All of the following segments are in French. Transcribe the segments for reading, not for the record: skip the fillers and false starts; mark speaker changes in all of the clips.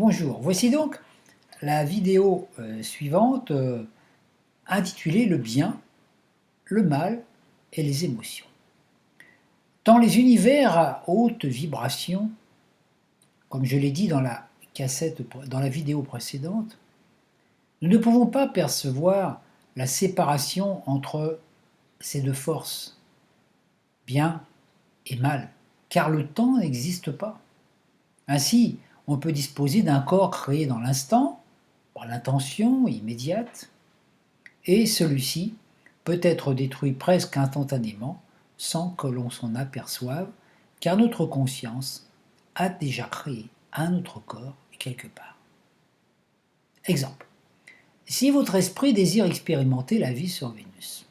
Speaker 1: Bonjour, voici donc la vidéo suivante intitulée Le bien, le mal et les émotions. Dans les univers à haute vibration, comme je l'ai dit dans la vidéo précédente, nous ne pouvons pas percevoir la séparation entre ces deux forces, bien et mal, car le temps n'existe pas. Ainsi, on peut disposer d'un corps créé dans l'instant, par l'intention immédiate, et celui-ci peut être détruit presque instantanément sans que l'on s'en aperçoive, car notre conscience a déjà créé un autre corps quelque part. Exemple. Si votre esprit désire expérimenter la vie sur Vénus,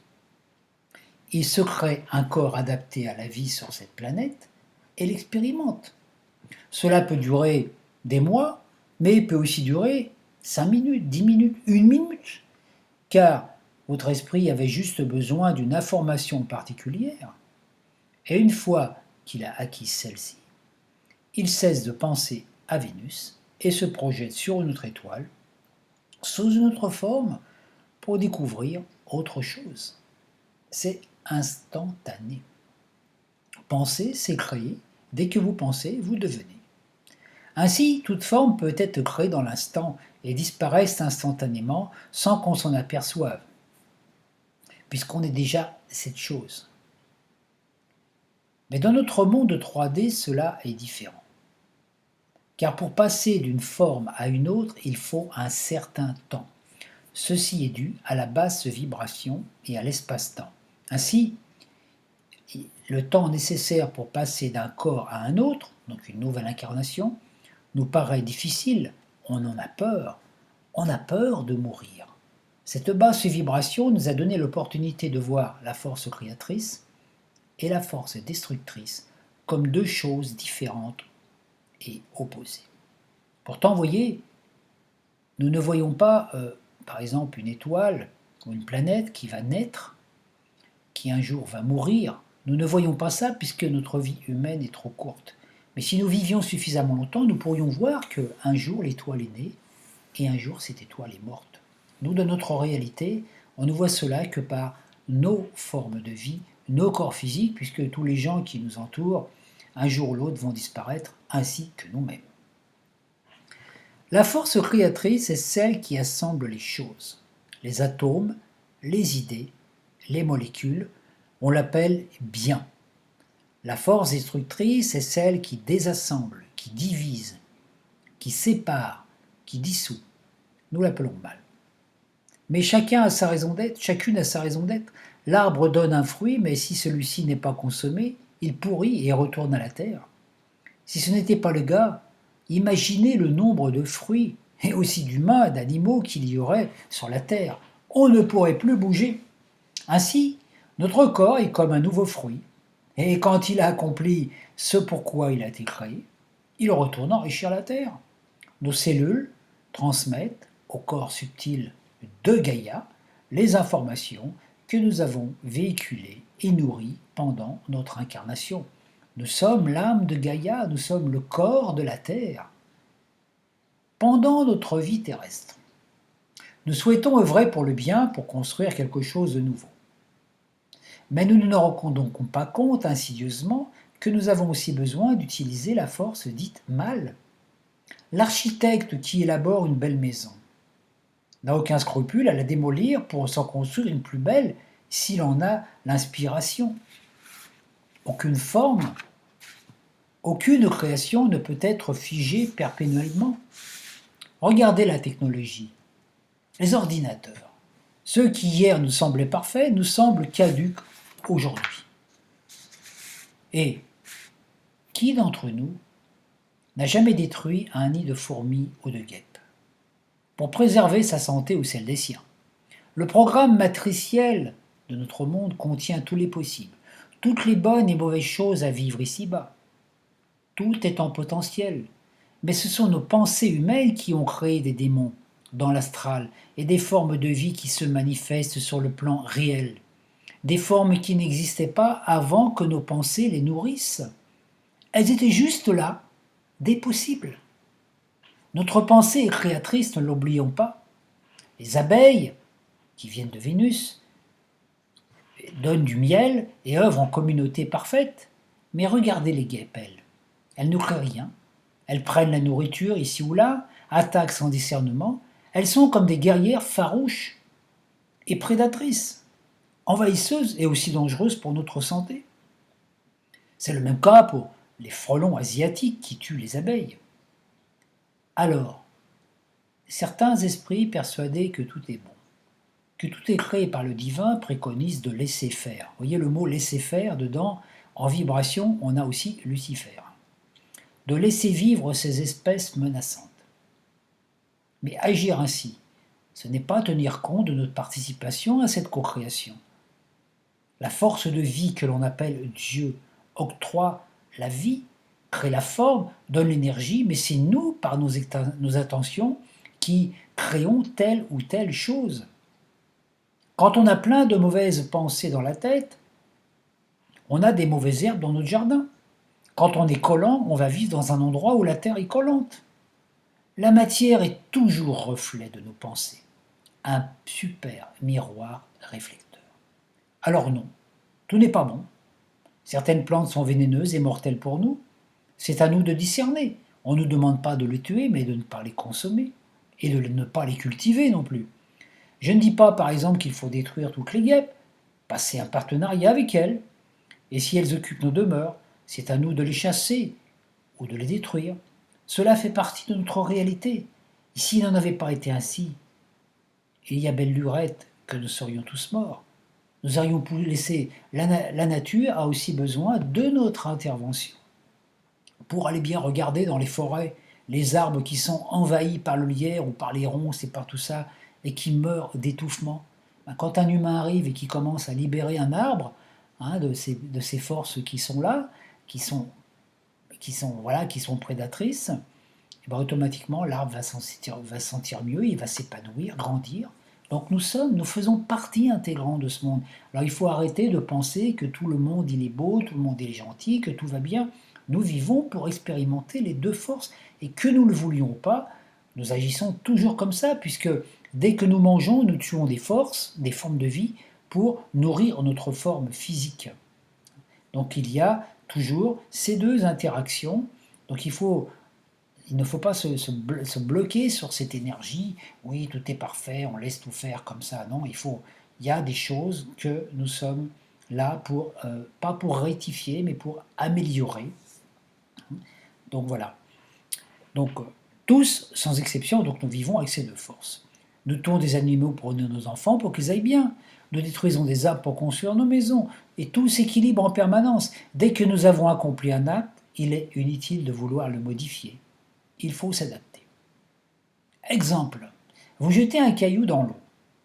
Speaker 1: il se crée un corps adapté à la vie sur cette planète et l'expérimente. Cela peut durer des mois, mais peut aussi durer 5 minutes, 10 minutes, 1 minute, car votre esprit avait juste besoin d'une information particulière, et une fois qu'il a acquis celle-ci, il cesse de penser à Vénus et se projette sur une autre étoile, sous une autre forme, pour découvrir autre chose. C'est instantané. Penser, c'est créer. Dès que vous pensez, vous devenez. Ainsi, toute forme peut être créée dans l'instant et disparaître instantanément sans qu'on s'en aperçoive, puisqu'on est déjà cette chose. Mais dans notre monde 3D, cela est différent. Car pour passer d'une forme à une autre, il faut un certain temps. Ceci est dû à la basse vibration et à l'espace-temps. Ainsi, le temps nécessaire pour passer d'un corps à un autre, donc une nouvelle incarnation, nous paraît difficile, on en a peur de mourir. Cette basse vibration nous a donné l'opportunité de voir la force créatrice et la force destructrice comme deux choses différentes et opposées. Pourtant, voyez, nous ne voyons pas, par exemple, une étoile ou une planète qui va naître, qui un jour va mourir. Nous ne voyons pas ça puisque notre vie humaine est trop courte. Mais si nous vivions suffisamment longtemps, nous pourrions voir qu'un jour l'étoile est née et un jour cette étoile est morte. Nous, dans notre réalité, on ne voit cela que par nos formes de vie, nos corps physiques, puisque tous les gens qui nous entourent, un jour ou l'autre, vont disparaître, ainsi que nous-mêmes. La force créatrice est celle qui assemble les choses, les atomes, les idées, les molécules, on l'appelle bien. La force destructrice est celle qui désassemble, qui divise, qui sépare, qui dissout. Nous l'appelons mal. Mais chacun a sa raison d'être, chacune a sa raison d'être. L'arbre donne un fruit, mais si celui-ci n'est pas consommé, il pourrit et retourne à la terre. Si ce n'était pas le cas, imaginez le nombre de fruits, et aussi d'humains, d'animaux qu'il y aurait sur la terre. On ne pourrait plus bouger. Ainsi, notre corps est comme un nouveau fruit, et quand il a accompli ce pourquoi il a été créé, il retourne enrichir la terre. Nos cellules transmettent au corps subtil de Gaïa les informations que nous avons véhiculées et nourries pendant notre incarnation. Nous sommes l'âme de Gaïa, nous sommes le corps de la Terre. Pendant notre vie terrestre, nous souhaitons œuvrer pour le bien, pour construire quelque chose de nouveau. Mais nous ne nous rendons donc pas compte insidieusement que nous avons aussi besoin d'utiliser la force dite mal. L'architecte qui élabore une belle maison n'a aucun scrupule à la démolir pour s'en construire une plus belle s'il en a l'inspiration. Aucune forme, aucune création ne peut être figée perpétuellement. Regardez la technologie, les ordinateurs. Ceux qui hier nous semblaient parfaits nous semblent caducs aujourd'hui. Et qui d'entre nous n'a jamais détruit un nid de fourmis ou de guêpes pour préserver sa santé ou celle des siens? Le programme matriciel de notre monde contient tous les possibles, toutes les bonnes et mauvaises choses à vivre ici-bas. Tout est en potentiel, mais ce sont nos pensées humaines qui ont créé des démons dans l'astral et des formes de vie qui se manifestent sur le plan réel, des formes qui n'existaient pas avant que nos pensées les nourrissent. Elles étaient juste là, des possibles. Notre pensée est créatrice, ne l'oublions pas. Les abeilles, qui viennent de Vénus, donnent du miel et œuvrent en communauté parfaite. Mais regardez les guêpes, elles. Elles ne créent rien. Elles prennent la nourriture ici ou là, attaquent sans discernement. Elles sont comme des guerrières farouches et prédatrices, envahisseuses et aussi dangereuses pour notre santé. C'est le même cas pour les frelons asiatiques qui tuent les abeilles. Alors, certains esprits persuadés que tout est bon, que tout est créé par le divin, préconisent de laisser faire. Vous voyez le mot laisser faire dedans, en vibration, on a aussi Lucifer. De laisser vivre ces espèces menaçantes. Mais agir ainsi, ce n'est pas tenir compte de notre participation à cette co-création. La force de vie que l'on appelle Dieu octroie la vie, crée la forme, donne l'énergie, mais c'est nous, par nos attentions, qui créons telle ou telle chose. Quand on a plein de mauvaises pensées dans la tête, on a des mauvaises herbes dans notre jardin. Quand on est collant, on va vivre dans un endroit où la terre est collante. La matière est toujours reflet de nos pensées, un super miroir réflecteur. Alors non, tout n'est pas bon. Certaines plantes sont vénéneuses et mortelles pour nous. C'est à nous de discerner. On ne nous demande pas de les tuer, mais de ne pas les consommer. Et de ne pas les cultiver non plus. Je ne dis pas par exemple qu'il faut détruire toutes les guêpes, passer un partenariat avec elles. Et si elles occupent nos demeures, c'est à nous de les chasser ou de les détruire. Cela fait partie de notre réalité. Et s'il n'en avait pas été ainsi, il y a belle lurette que nous serions tous morts. Nous aurions pu laisser. La nature a aussi besoin de notre intervention. Pour aller bien regarder dans les forêts, les arbres qui sont envahis par le lierre ou par les ronces et par tout ça, et qui meurent d'étouffement. Quand un humain arrive et qui commence à libérer un arbre de ces forces qui sont là, qui sont prédatrices, et automatiquement l'arbre va se sentir mieux, il va s'épanouir, grandir. Donc nous faisons partie intégrante de ce monde. Alors il faut arrêter de penser que tout le monde il est beau, tout le monde est gentil, que tout va bien. Nous vivons pour expérimenter les deux forces et que nous ne le voulions pas, nous agissons toujours comme ça puisque dès que nous mangeons, nous tuons des forces, des formes de vie pour nourrir notre forme physique. Donc il y a toujours ces deux interactions. Donc il ne faut pas se bloquer sur cette énergie. Oui, tout est parfait, on laisse tout faire comme ça. Non, il y a des choses que nous sommes là pour, pas pour rectifier, mais pour améliorer. Donc voilà. Donc tous, sans exception, donc nous vivons avec ces deux forces. Nous tuons des animaux pour nos enfants pour qu'ils aillent bien. Nous détruisons des arbres pour construire nos maisons. Et tout s'équilibre en permanence. Dès que nous avons accompli un acte, il est inutile de vouloir le modifier. Il faut s'adapter. Exemple, vous jetez un caillou dans l'eau.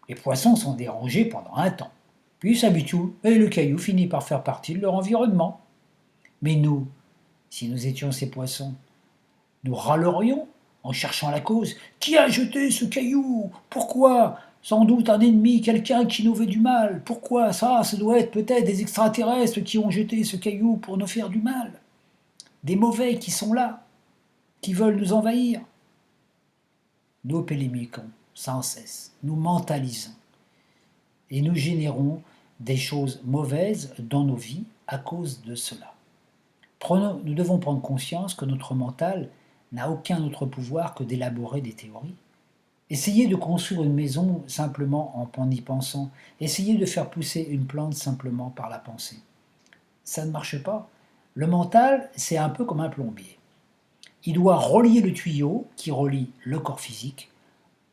Speaker 1: Les poissons sont dérangés pendant un temps. Puis ils s'habituent et le caillou finit par faire partie de leur environnement. Mais nous, si nous étions ces poissons, nous râlerions en cherchant la cause. Qui a jeté ce caillou? Pourquoi? Sans doute un ennemi, quelqu'un qui nous veut du mal. Pourquoi ça? Ça doit être peut-être des extraterrestres qui ont jeté ce caillou pour nous faire du mal. Des mauvais qui sont là, qui veulent nous envahir. Nous polémiquons sans cesse, nous mentalisons et nous générons des choses mauvaises dans nos vies à cause de cela. Nous devons prendre conscience que notre mental n'a aucun autre pouvoir que d'élaborer des théories. Essayez de construire une maison simplement en y pensant. Essayez de faire pousser une plante simplement par la pensée. Ça ne marche pas. Le mental, c'est un peu comme un plombier. Il doit relier le tuyau qui relie le corps physique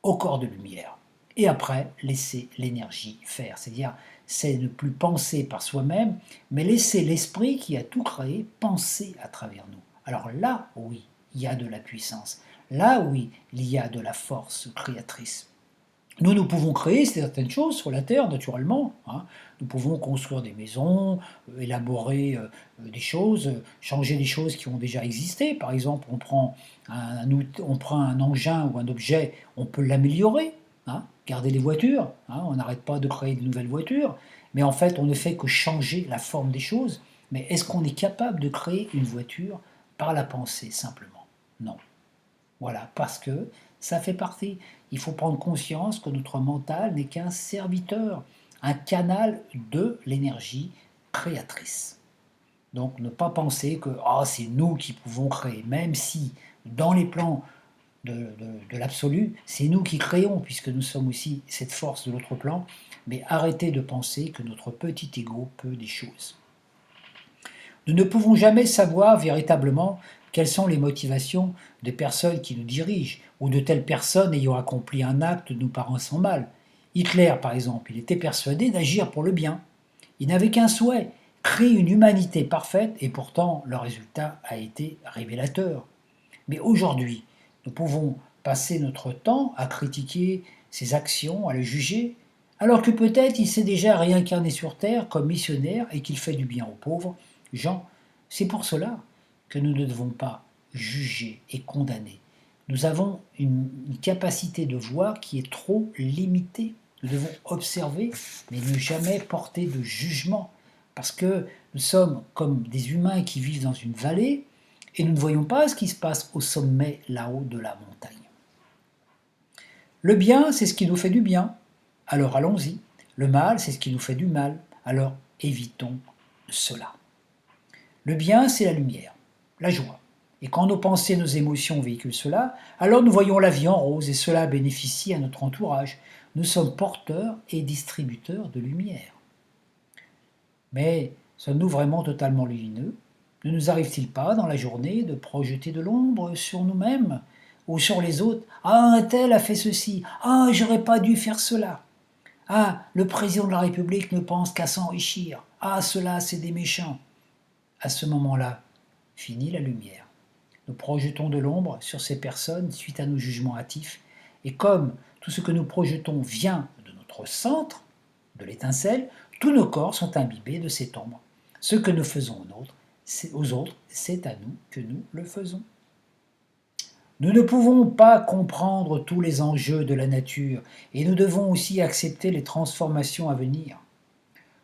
Speaker 1: au corps de lumière. Et après, laisser l'énergie faire. C'est-à-dire, c'est ne plus penser par soi-même, mais laisser l'esprit qui a tout créé penser à travers nous. Alors là, oui, il y a de la puissance. Là, oui, il y a de la force créatrice. Nous pouvons créer certaines choses sur la Terre, naturellement. Nous pouvons construire des maisons, élaborer des choses, changer des choses qui ont déjà existé. Par exemple, on prend un engin ou un objet, on peut l'améliorer. Regardez les voitures, on n'arrête pas de créer de nouvelles voitures, mais en fait, on ne fait que changer la forme des choses. Mais est-ce qu'on est capable de créer une voiture par la pensée, simplement? Non. Voilà, parce que ça fait partie. Il faut prendre conscience que notre mental n'est qu'un serviteur, un canal de l'énergie créatrice. Donc ne pas penser que c'est nous qui pouvons créer, même si dans les plans de l'absolu, c'est nous qui créons, puisque nous sommes aussi cette force de l'autre plan, mais arrêtez de penser que notre petit ego peut des choses. Nous ne pouvons jamais savoir véritablement quelles sont les motivations des personnes qui nous dirigent, ou de telles personnes ayant accompli un acte nous paraissant mal. Hitler, par exemple, il était persuadé d'agir pour le bien. Il n'avait qu'un souhait, créer une humanité parfaite, et pourtant le résultat a été révélateur. Mais aujourd'hui, nous pouvons passer notre temps à critiquer ses actions, à le juger, alors que peut-être il s'est déjà réincarné sur Terre comme missionnaire et qu'il fait du bien aux pauvres. Jean, c'est pour cela que nous ne devons pas juger et condamner. Nous avons une capacité de voir qui est trop limitée. Nous devons observer, mais ne jamais porter de jugement, parce que nous sommes comme des humains qui vivent dans une vallée, et nous ne voyons pas ce qui se passe au sommet, là-haut de la montagne. Le bien, c'est ce qui nous fait du bien, alors allons-y. Le mal, c'est ce qui nous fait du mal, alors évitons cela. Le bien, c'est la lumière, la joie. Et quand nos pensées, nos émotions véhiculent cela, alors nous voyons la vie en rose et cela bénéficie à notre entourage. Nous sommes porteurs et distributeurs de lumière. Mais sommes-nous vraiment totalement lumineux? Ne nous arrive-t-il pas dans la journée de projeter de l'ombre sur nous-mêmes ou sur les autres? Ah, un tel a fait ceci. Ah, j'aurais pas dû faire cela. Ah, le président de la République ne pense qu'à s'enrichir. Ah, cela, c'est des méchants. À ce moment-là, finit la lumière. Nous projetons de l'ombre sur ces personnes suite à nos jugements hâtifs, et comme tout ce que nous projetons vient de notre centre, de l'étincelle, tous nos corps sont imbibés de cette ombre. Ce que nous faisons aux autres, c'est à nous que nous le faisons. Nous ne pouvons pas comprendre tous les enjeux de la nature, et nous devons aussi accepter les transformations à venir.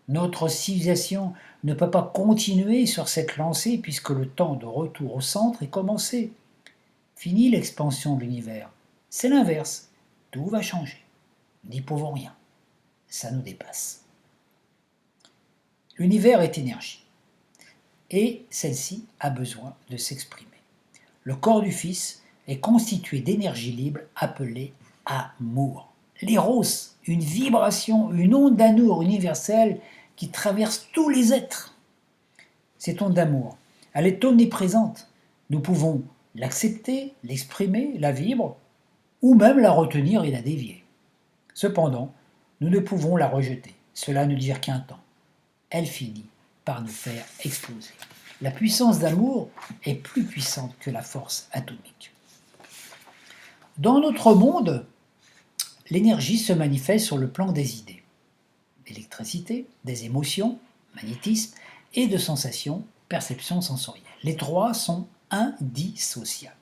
Speaker 1: Notre civilisation ne peut pas continuer sur cette lancée puisque le temps de retour au centre est commencé. Fini l'expansion de l'univers. C'est l'inverse. Tout va changer. N'y pouvons rien. Ça nous dépasse. L'univers est énergie. Et celle-ci a besoin de s'exprimer. Le corps du Fils est constitué d'énergie libre appelée amour. L'éros, une vibration, une onde d'amour universelle qui traverse tous les êtres. Cette onde d'amour, elle est omniprésente. Nous pouvons l'accepter, l'exprimer, la vivre, ou même la retenir et la dévier. Cependant, nous ne pouvons la rejeter. Cela ne dure qu'un temps. Elle finit par nous faire exploser. La puissance d'amour est plus puissante que la force atomique. Dans notre monde, l'énergie se manifeste sur le plan des idées, d'électricité, des émotions, magnétisme, et de sensations, perception sensorielle. Les trois sont indissociables.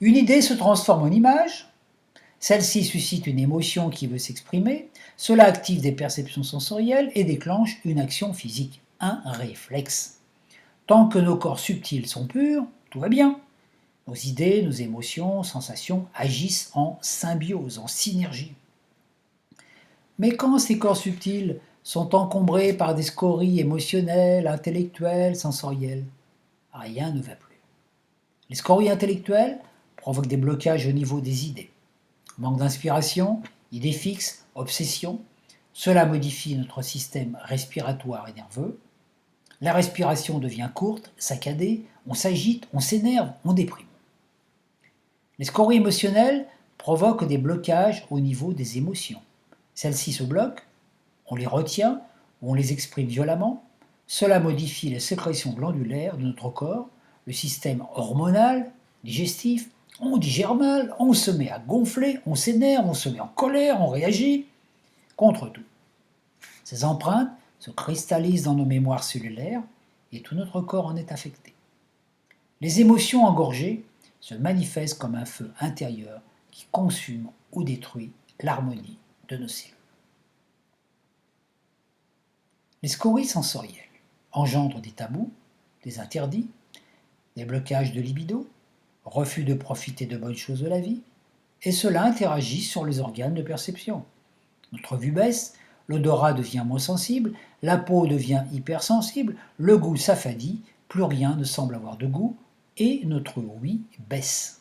Speaker 1: Une idée se transforme en image, celle-ci suscite une émotion qui veut s'exprimer, cela active des perceptions sensorielles et déclenche une action physique, un réflexe. Tant que nos corps subtils sont purs, tout va bien. Nos idées, nos émotions, sensations agissent en symbiose, en synergie. Mais quand ces corps subtils sont encombrés par des scories émotionnelles, intellectuelles, sensorielles, rien ne va plus. Les scories intellectuelles provoquent des blocages au niveau des idées. Manque d'inspiration, idées fixes, obsession. Cela modifie notre système respiratoire et nerveux. La respiration devient courte, saccadée, on s'agite, on s'énerve, on déprime. Les scories émotionnelles provoquent des blocages au niveau des émotions. Celles-ci se bloquent, on les retient ou on les exprime violemment. Cela modifie les sécrétions glandulaires de notre corps, le système hormonal, digestif. On digère mal, on se met à gonfler, on s'énerve, on se met en colère, on réagit contre tout. Ces empreintes se cristallisent dans nos mémoires cellulaires et tout notre corps en est affecté. Les émotions engorgées se manifestent comme un feu intérieur qui consume ou détruit l'harmonie de nos cellules. Les scories sensorielles engendrent des tabous, des interdits, des blocages de libido, refus de profiter de bonnes choses de la vie, et cela interagit sur les organes de perception. Notre vue baisse, l'odorat devient moins sensible, la peau devient hypersensible, le goût s'affadit, plus rien ne semble avoir de goût, et notre ouïe baisse.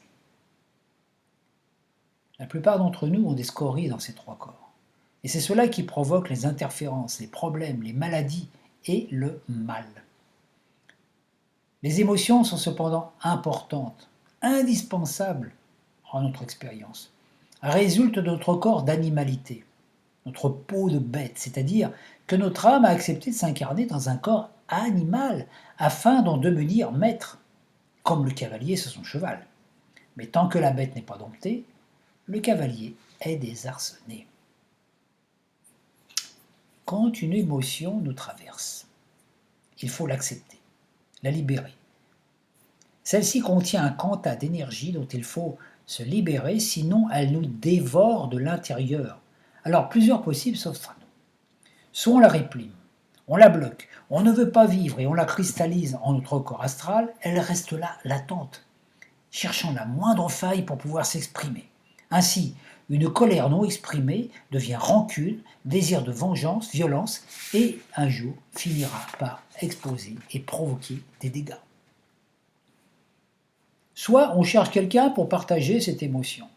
Speaker 1: La plupart d'entre nous ont des scories dans ces trois corps. Et c'est cela qui provoque les interférences, les problèmes, les maladies et le mal. Les émotions sont cependant importantes, indispensables en notre expérience. Elles résultent de notre corps d'animalité, notre peau de bête, c'est-à-dire que notre âme a accepté de s'incarner dans un corps animal afin d'en devenir maître, comme le cavalier sur son cheval. Mais tant que la bête n'est pas domptée, le cavalier est désarçonné. Quand une émotion nous traverse, il faut l'accepter, la libérer. Celle-ci contient un quanta d'énergie dont il faut se libérer, sinon elle nous dévore de l'intérieur. Alors plusieurs possibles s'offrent à nous. Soit on la réprime, on la bloque, on ne veut pas vivre et on la cristallise en notre corps astral, elle reste là, latente, cherchant la moindre faille pour pouvoir s'exprimer. Ainsi, une colère non exprimée devient rancune, désir de vengeance, violence, et un jour finira par exploser et provoquer des dégâts. Soit on cherche quelqu'un pour partager cette émotion.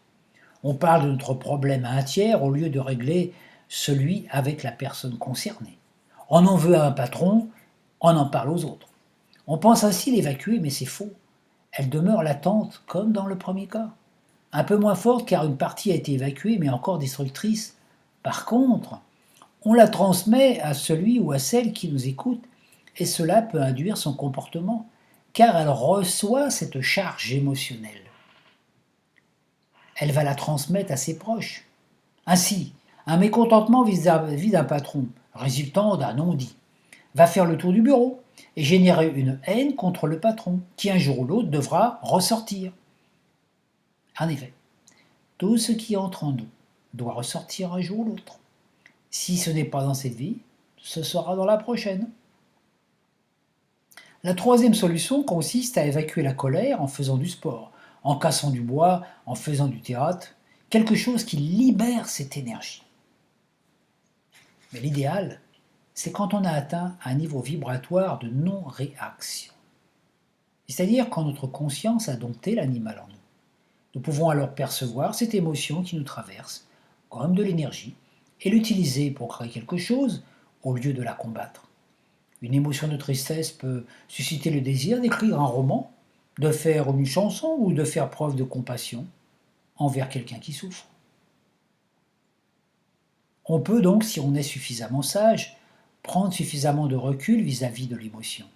Speaker 1: On parle de notre problème à un tiers au lieu de régler celui avec la personne concernée. On en veut à un patron, on en parle aux autres. On pense ainsi l'évacuer, mais c'est faux. Elle demeure latente, comme dans le premier cas. Un peu moins forte car une partie a été évacuée, mais encore destructrice. Par contre, on la transmet à celui ou à celle qui nous écoute, et cela peut induire son comportement, car elle reçoit cette charge émotionnelle. Elle va la transmettre à ses proches. Ainsi, un mécontentement vis-à-vis d'un patron, résultant d'un non-dit, va faire le tour du bureau et générer une haine contre le patron, qui un jour ou l'autre devra ressortir. En effet, tout ce qui entre en nous doit ressortir un jour ou l'autre. Si ce n'est pas dans cette vie, ce sera dans la prochaine. La troisième solution consiste à évacuer la colère en faisant du sport, en cassant du bois, en faisant du théâtre, quelque chose qui libère cette énergie. Mais l'idéal, c'est quand on a atteint un niveau vibratoire de non-réaction. C'est-à-dire quand notre conscience a dompté l'animal en nous. Nous pouvons alors percevoir cette émotion qui nous traverse, comme de l'énergie, et l'utiliser pour créer quelque chose au lieu de la combattre. Une émotion de tristesse peut susciter le désir d'écrire un roman, de faire une chanson ou de faire preuve de compassion envers quelqu'un qui souffre. On peut donc, si on est suffisamment sage, prendre suffisamment de recul vis-à-vis de l'émotion.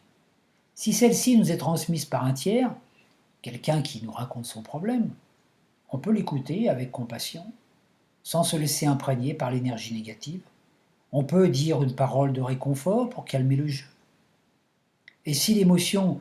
Speaker 1: Si celle-ci nous est transmise par un tiers, quelqu'un qui nous raconte son problème, on peut l'écouter avec compassion, sans se laisser imprégner par l'énergie négative. On peut dire une parole de réconfort pour calmer le jeu. Et si l'émotion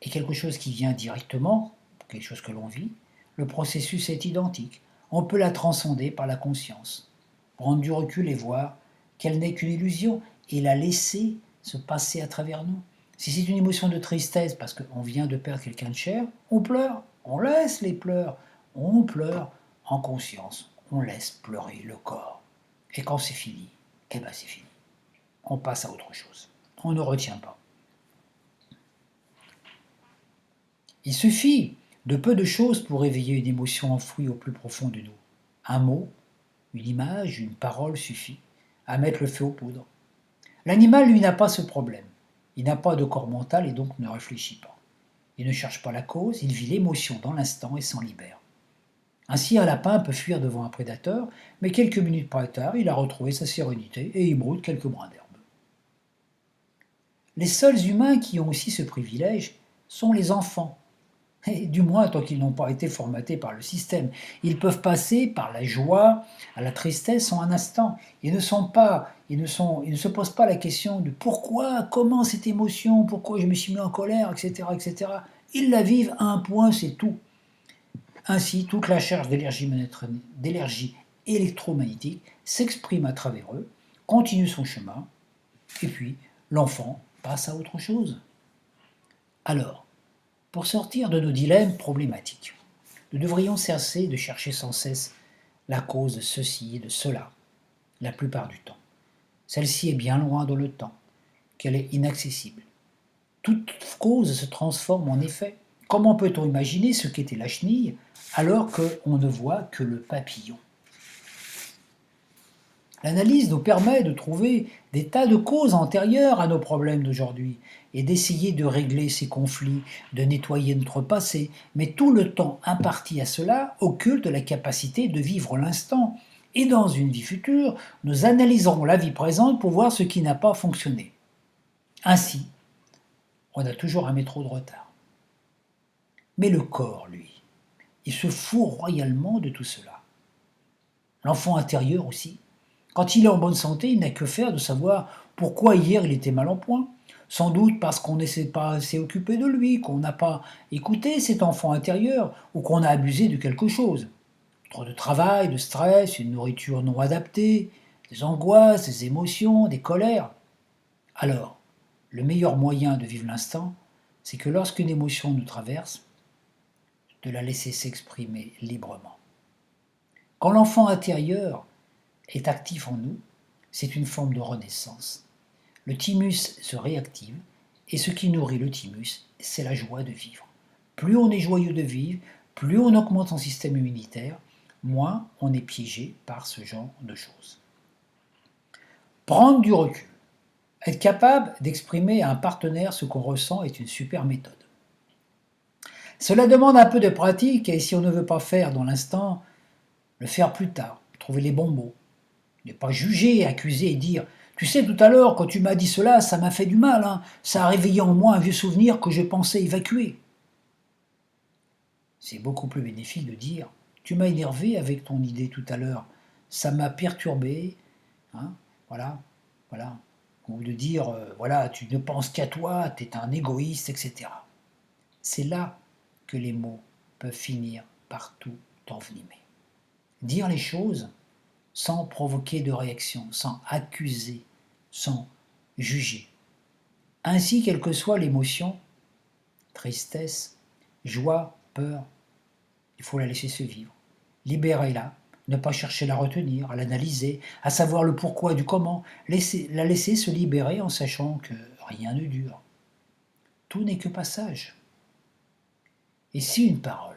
Speaker 1: est quelque chose qui vient directement, quelque chose que l'on vit, le processus est identique. On peut la transcender par la conscience, prendre du recul et voir qu'elle n'est qu'une illusion et la laisser se passer à travers nous. Si c'est une émotion de tristesse parce qu'on vient de perdre quelqu'un de cher, on pleure, on laisse les pleurs, on pleure en conscience, on laisse pleurer le corps. Et quand c'est fini, eh ben c'est fini. On passe à autre chose. On ne retient pas. Il suffit de peu de choses pour éveiller une émotion enfouie au plus profond de nous. Un mot, une image, une parole suffit à mettre le feu aux poudres. L'animal, lui, n'a pas ce problème. Il n'a pas de corps mental et donc ne réfléchit pas. Il ne cherche pas la cause, il vit l'émotion dans l'instant et s'en libère. Ainsi, un lapin peut fuir devant un prédateur, mais quelques minutes plus tard, il a retrouvé sa sérénité et il broute quelques brins d'herbe. Les seuls humains qui ont aussi ce privilège sont les enfants. Et du moins tant qu'ils n'ont pas été formatés par le système. Ils peuvent passer par la joie à la tristesse en un instant. Ils ne se posent pas la question de pourquoi, comment cette émotion, pourquoi je me suis mis en colère, etc., etc. Ils la vivent à un point, c'est tout. Ainsi, toute la charge d'énergie électromagnétique s'exprime à travers eux, continue son chemin, et puis l'enfant passe à autre chose. Alors, Pour sortir de nos dilemmes problématiques, nous devrions cesser de chercher sans cesse la cause de ceci et de cela, la plupart du temps. Celle-ci est bien loin dans le temps, qu'elle est inaccessible. Toute cause se transforme en effet. Comment peut-on imaginer ce qu'était la chenille alors qu'on ne voit que le papillon? L'analyse nous permet de trouver des tas de causes antérieures à nos problèmes d'aujourd'hui et d'essayer de régler ces conflits, de nettoyer notre passé, mais tout le temps imparti à cela occulte la capacité de vivre l'instant. Et dans une vie future, nous analyserons la vie présente pour voir ce qui n'a pas fonctionné. Ainsi, on a toujours un métro de retard. Mais le corps, lui, il se fout royalement de tout cela. L'enfant intérieur aussi. Quand il est en bonne santé, il n'a que faire de savoir pourquoi hier il était mal en point. Sans doute parce qu'on ne s'est pas assez occupé de lui, qu'on n'a pas écouté cet enfant intérieur ou qu'on a abusé de quelque chose. Trop de travail, de stress, une nourriture non adaptée, des angoisses, des émotions, des colères. Alors, le meilleur moyen de vivre l'instant, c'est que lorsqu'une émotion nous traverse, de la laisser s'exprimer librement. Quand l'enfant intérieur est actif en nous, c'est une forme de renaissance. Le thymus se réactive et ce qui nourrit le thymus, c'est la joie de vivre. Plus on est joyeux de vivre, plus on augmente son système immunitaire, moins on est piégé par ce genre de choses. Prendre du recul. Être capable d'exprimer à un partenaire ce qu'on ressent est une super méthode. Cela demande un peu de pratique et si on ne veut pas faire dans l'instant, le faire plus tard, trouver les bons mots. Ne pas juger, accuser et dire « Tu sais, tout à l'heure, quand tu m'as dit cela, ça m'a fait du mal, hein. Ça a réveillé en moi un vieux souvenir que je pensais évacuer. » C'est beaucoup plus bénéfique de dire « Tu m'as énervé avec ton idée tout à l'heure, ça m'a perturbé, hein, voilà. » Ou de dire voilà, tu ne penses qu'à toi, tu es un égoïste, etc. C'est là que les mots peuvent finir par tout envenimer. Dire les choses sans provoquer de réaction, sans accuser, sans juger. Ainsi, quelle que soit l'émotion, tristesse, joie, peur, il faut la laisser se vivre. Libérez-la, ne pas chercher à la retenir, à l'analyser, à savoir le pourquoi du comment, la laisser se libérer en sachant que rien ne dure. Tout n'est que passage. Et si une parole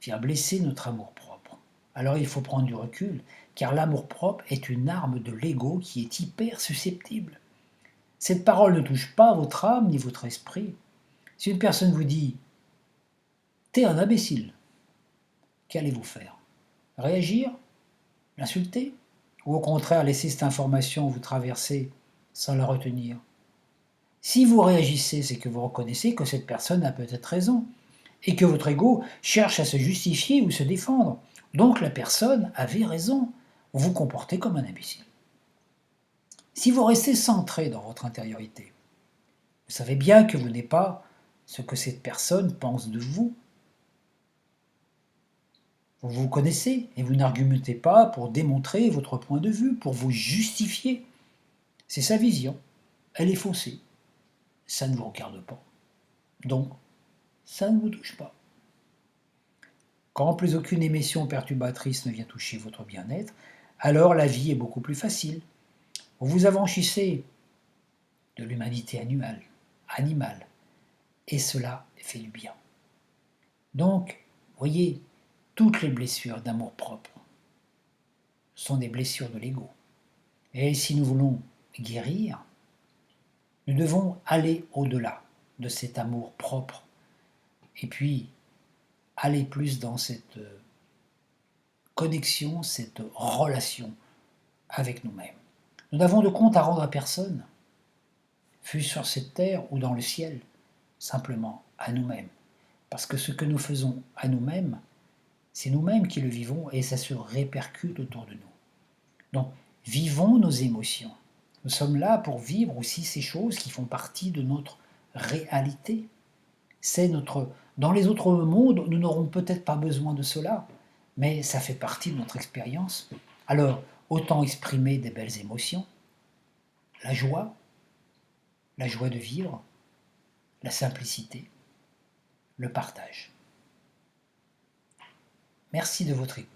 Speaker 1: vient blesser notre amour-propre, alors il faut prendre du recul, car l'amour-propre est une arme de l'ego qui est hyper susceptible. Cette parole ne touche pas votre âme ni votre esprit. Si une personne vous dit « T'es un imbécile », qu'allez-vous faire? Réagir? L'insulter? Ou au contraire laisser cette information vous traverser sans la retenir? Si vous réagissez, c'est que vous reconnaissez que cette personne a peut-être raison et que votre ego cherche à se justifier ou se défendre. Donc la personne avait raison. Vous vous comportez comme un imbécile. Si vous restez centré dans votre intériorité, vous savez bien que vous n'êtes pas ce que cette personne pense de vous. Vous vous connaissez et vous n'argumentez pas pour démontrer votre point de vue, pour vous justifier. C'est sa vision. Elle est faussée. Ça ne vous regarde pas. Donc, ça ne vous touche pas. Quand plus aucune émission perturbatrice ne vient toucher votre bien-être, alors la vie est beaucoup plus facile. Vous vous affranchissez de l'humanité animale, et cela fait du bien. Donc, voyez, toutes les blessures d'amour-propre sont des blessures de l'ego. Et si nous voulons guérir, nous devons aller au-delà de cet amour-propre et puis aller plus dans cette connexion, cette relation avec nous-mêmes. Nous n'avons de compte à rendre à personne, fût-ce sur cette terre ou dans le ciel, simplement à nous-mêmes. Parce que ce que nous faisons à nous-mêmes, c'est nous-mêmes qui le vivons et ça se répercute autour de nous. Donc, vivons nos émotions. Nous sommes là pour vivre aussi ces choses qui font partie de notre réalité. Dans les autres mondes, nous n'aurons peut-être pas besoin de cela, mais ça fait partie de notre expérience. Alors, autant exprimer des belles émotions, la joie de vivre, la simplicité, le partage. Merci de votre écoute.